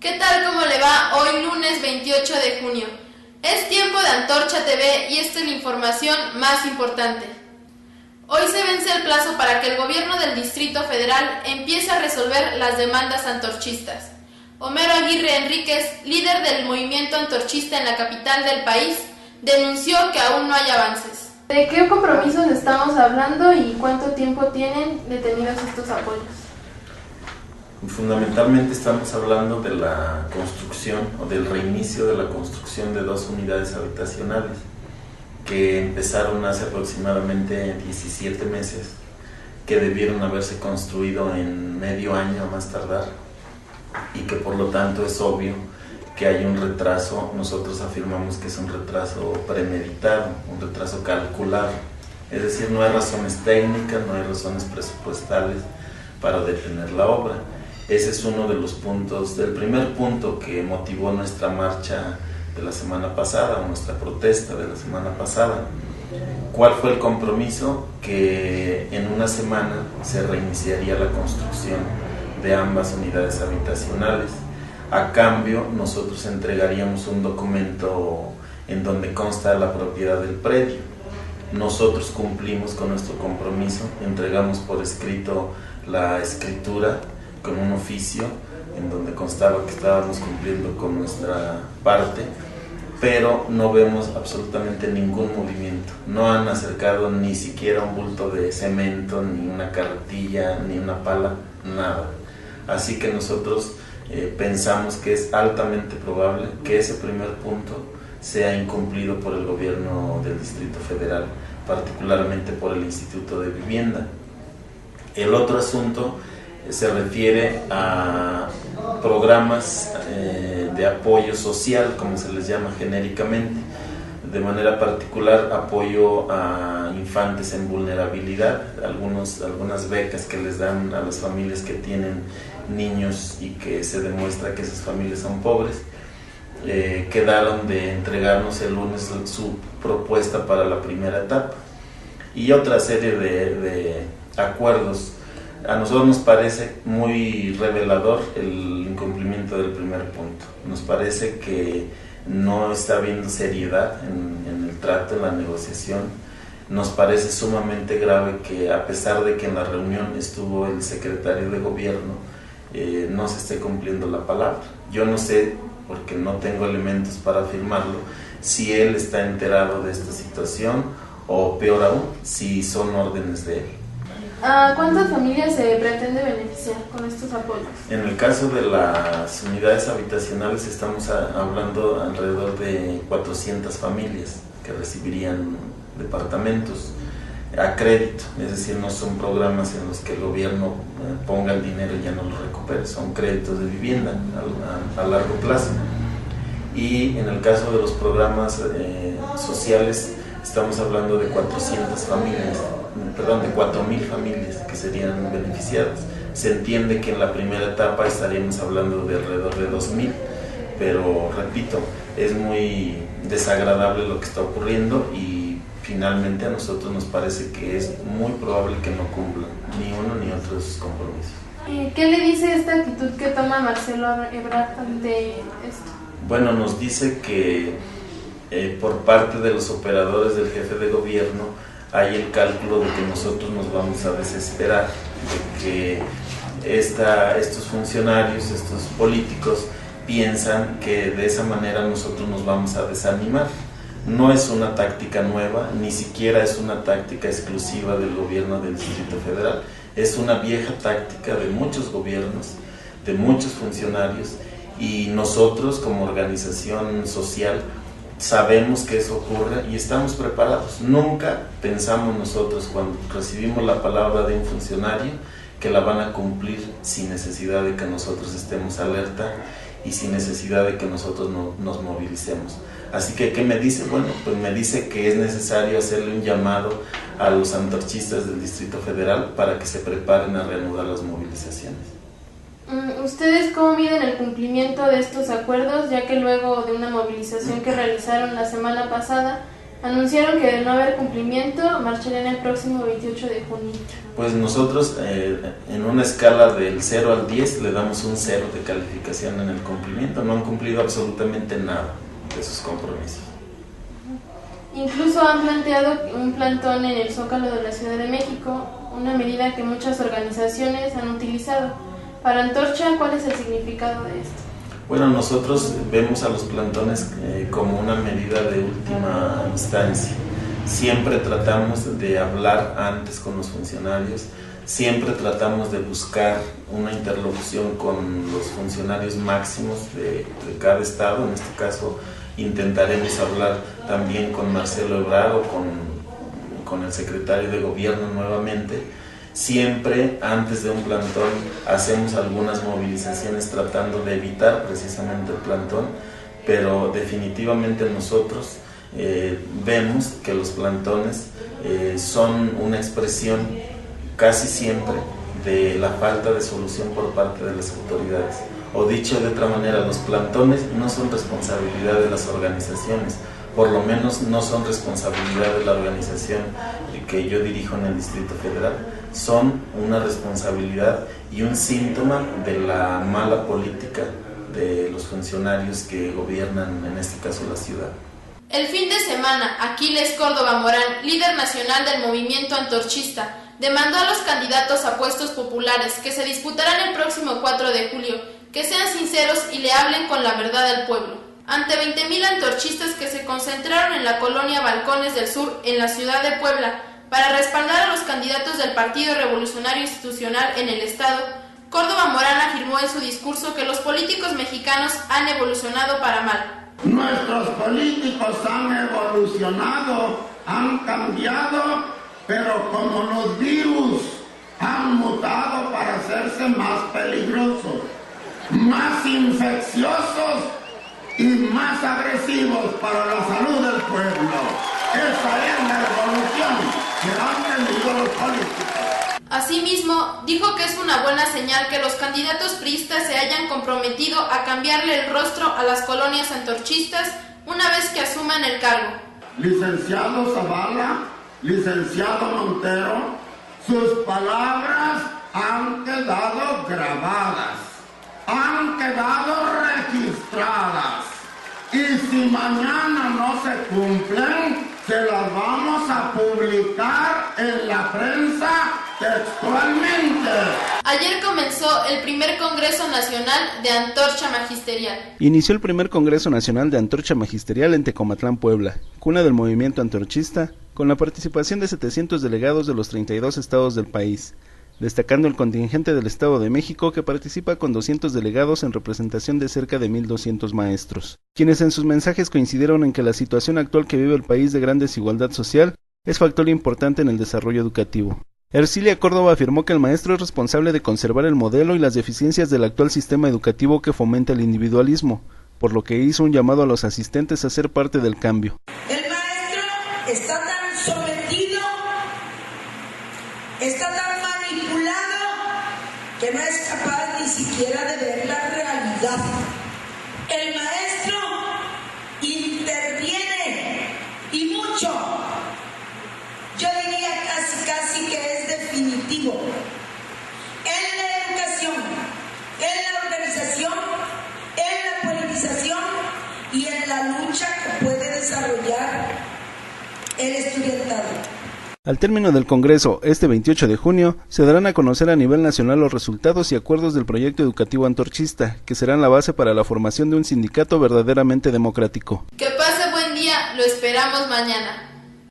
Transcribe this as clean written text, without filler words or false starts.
¿Qué tal? ¿Cómo le va? Hoy lunes 28 de junio. Es tiempo de Antorcha TV y esta es la información más importante. Hoy se vence el plazo para que el gobierno del Distrito Federal empiece a resolver las demandas antorchistas. Homero Aguirre Enríquez, líder del movimiento antorchista en la capital del país, denunció que aún no hay avances. ¿De qué compromisos estamos hablando y cuánto tiempo tienen detenidos estos apoyos? Fundamentalmente estamos hablando de la construcción o del reinicio de la construcción de 2 unidades habitacionales que empezaron hace aproximadamente 17 meses, que debieron haberse construido en medio año a más tardar y que por lo tanto es obvio que hay un retraso. Nosotros afirmamos que es un retraso premeditado, un retraso calculado, es decir, no hay razones técnicas, no hay razones presupuestales para detener la obra. Ese es uno de los puntos, del primer punto que motivó nuestra marcha de la semana pasada, o nuestra protesta de la semana pasada. ¿Cuál fue el compromiso? Que en una semana se reiniciaría la construcción de ambas unidades habitacionales. A cambio, nosotros entregaríamos un documento en donde consta la propiedad del predio. Nosotros cumplimos con nuestro compromiso, entregamos por escrito la escritura con un oficio en donde constaba que estábamos cumpliendo con nuestra parte, pero no vemos absolutamente ningún movimiento. No han acercado ni siquiera un bulto de cemento, ni una carretilla, ni una pala, nada. Así que nosotros pensamos que es altamente probable que ese primer punto sea incumplido por el gobierno del Distrito Federal, particularmente por el Instituto de Vivienda. El otro asunto se refiere a programas de apoyo social, como se les llama genéricamente, de manera particular apoyo a infantes en vulnerabilidad, algunas becas que les dan a las familias que tienen niños y que se demuestra que esas familias son pobres. Quedaron de entregarnos el lunes su propuesta para la primera etapa y otra serie de acuerdos. A nosotros nos parece muy revelador el incumplimiento del primer punto. Nos parece que no está habiendo seriedad en el trato, en la negociación. Nos parece sumamente grave que, a pesar de que en la reunión estuvo el secretario de gobierno, no se esté cumpliendo la palabra. Yo no sé, porque no tengo elementos para afirmarlo, si él está enterado de esta situación o, peor aún, si son órdenes de él. ¿Cuántas familias se pretende beneficiar con estos apoyos? En el caso de las unidades habitacionales estamos hablando alrededor de 400 familias que recibirían departamentos a crédito, es decir, no son programas en los que el gobierno ponga el dinero y ya no lo recupere, son créditos de vivienda a largo plazo. Y en el caso de los programas sociales estamos hablando de 400 familias, perdón, de 4,000 familias que serían beneficiadas. Se entiende que en la primera etapa estaríamos hablando de alrededor de 2,000, pero repito, es muy desagradable lo que está ocurriendo y finalmente a nosotros nos parece que es muy probable que no cumplan ni uno ni otro de sus compromisos. ¿Qué le dice esta actitud que toma Marcelo Ebrard ante esto? Bueno, nos dice que por parte de los operadores del jefe de gobierno hay el cálculo de que nosotros nos vamos a desesperar, de que estos funcionarios, estos políticos piensan que de esa manera nosotros nos vamos a desanimar. No es una táctica nueva, ni siquiera es una táctica exclusiva del gobierno del Distrito Federal, es una vieja táctica de muchos gobiernos, de muchos funcionarios, y nosotros como organización social sabemos que eso ocurre y estamos preparados. Nunca pensamos nosotros, cuando recibimos la palabra de un funcionario, que la van a cumplir sin necesidad de que nosotros estemos alerta y sin necesidad de que nosotros nos movilicemos. Así que, ¿qué me dice? Bueno, pues me dice que es necesario hacerle un llamado a los antorchistas del Distrito Federal para que se preparen a reanudar las movilizaciones. ¿Ustedes cómo miden el cumplimiento de estos acuerdos, ya que luego de una movilización que realizaron la semana pasada Anunciaron que de no haber cumplimiento marcharían el próximo 28 de junio. Pues nosotros en una escala del 0 al 10 le damos un 0 de calificación en el cumplimiento. No han cumplido absolutamente nada de sus compromisos. Incluso han planteado un plantón en el Zócalo de la Ciudad de México, una medida que muchas organizaciones han utilizado. Para Antorcha, ¿cuál es el significado de esto? Bueno, nosotros vemos a los plantones como una medida de última instancia. Siempre tratamos de hablar antes con los funcionarios, siempre tratamos de buscar una interlocución con los funcionarios máximos de cada estado. En este caso intentaremos hablar también con Marcelo Ebrard o con el secretario de gobierno nuevamente. Siempre antes de un plantón hacemos algunas movilizaciones tratando de evitar precisamente el plantón, pero definitivamente nosotros vemos que los plantones son una expresión casi siempre de la falta de solución por parte de las autoridades. O dicho de otra manera, los plantones no son responsabilidad de las organizaciones, por lo menos no son responsabilidad de la organización que yo dirijo en el Distrito Federal, son una responsabilidad y un síntoma de la mala política de los funcionarios que gobiernan, en este caso, la ciudad. El fin de semana, Aquiles Córdoba Morán, líder nacional del movimiento antorchista, demandó a los candidatos a puestos populares que se disputarán el próximo 4 de julio que sean sinceros y le hablen con la verdad al pueblo. Ante 20,000 antorchistas que se concentraron en la colonia Balcones del Sur, en la ciudad de Puebla, para respaldar a los candidatos del Partido Revolucionario Institucional en el Estado, Córdoba Morán afirmó en su discurso que los políticos mexicanos han evolucionado para mal. Nuestros políticos han evolucionado, han cambiado, pero como los virus han mutado para hacerse más peligrosos, más infecciosos y más agresivos para la salud del pueblo. Esa es la evolución que han tenido los políticos. Asimismo, dijo que es una buena señal que los candidatos priistas se hayan comprometido a cambiarle el rostro a las colonias antorchistas una vez que asuman el cargo. Licenciado Zavala, licenciado Montero, sus palabras han quedado grabadas, han quedado registradas, y si mañana no se cumplen, se las vamos a publicar en la prensa textualmente. Ayer comenzó el primer Congreso Nacional de Antorcha Magisterial. Inició el primer Congreso Nacional de Antorcha Magisterial en Tecomatlán, Puebla, cuna del movimiento antorchista, con la participación de 700 delegados de los 32 estados del país, destacando el contingente del Estado de México que participa con 200 delegados en representación de cerca de 1,200 maestros, quienes en sus mensajes coincidieron en que la situación actual que vive el país de gran desigualdad social es factor importante en el desarrollo educativo. Ercilia Córdoba afirmó que el maestro es responsable de conservar el modelo y las deficiencias del actual sistema educativo que fomenta el individualismo, por lo que hizo un llamado a los asistentes a ser parte del cambio. El maestro está tan sometido, está tan manipulado, que no es capaz ni siquiera de ver la realidad. El maestro interviene y mucho. Yo diría casi que es definitivo en la educación, en la organización, en la politización y en la lucha que puede desarrollar el estudiantado. Al término del Congreso, este 28 de junio, se darán a conocer a nivel nacional los resultados y acuerdos del proyecto educativo antorchista, que serán la base para la formación de un sindicato verdaderamente democrático. Que pase buen día, lo esperamos mañana.